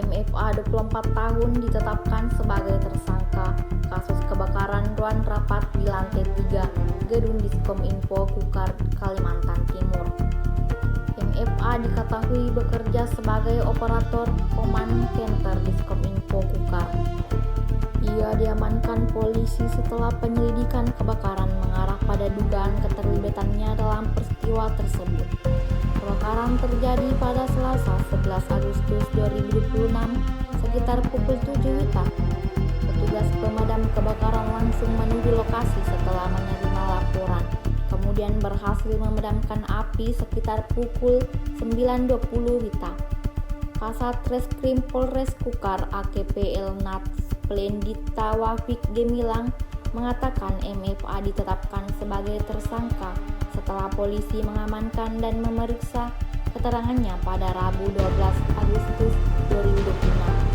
MFA 24 tahun ditetapkan sebagai tersangka kasus kebakaran ruang rapat di lantai 3 Gedung Diskominfo Kukar, Kalimantan Timur. MFA diketahui bekerja sebagai operator command center Diskominfo Kukar. Ia diamankan polisi setelah penyelidikan kebakaran mengarah pada dugaan keterlibatannya dalam peristiwa tersebut. Kebakaran terjadi pada Selasa 11 Agustus 2026 sekitar pukul 7 WITA. Petugas pemadam kebakaran langsung menuju lokasi setelah menerima laporan, kemudian berhasil memadamkan api sekitar pukul 9.20 WITA. Kasat Reskrim Polres Kukar AKP Elnat Splendita Wafik Gemilang mengatakan MFA ditetapkan sebagai tersangka setelah polisi mengamankan dan memeriksa keterangannya pada Rabu 12 Agustus 2026.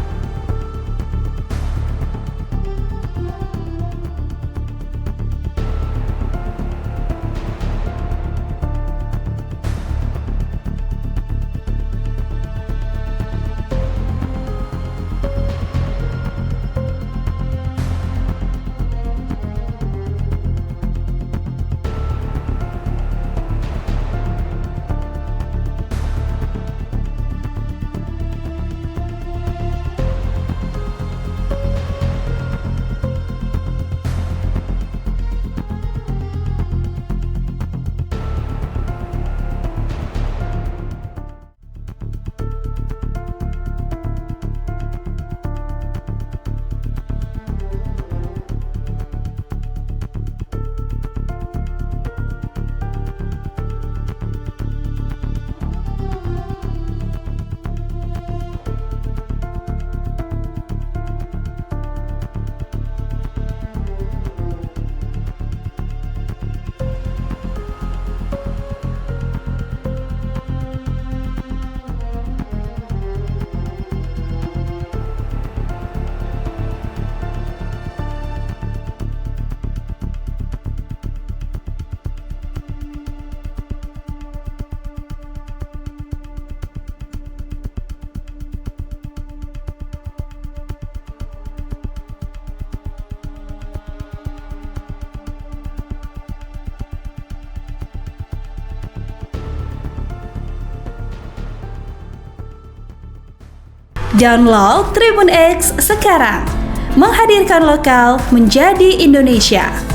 Download Tribun X sekarang, menghadirkan lokal menjadi Indonesia.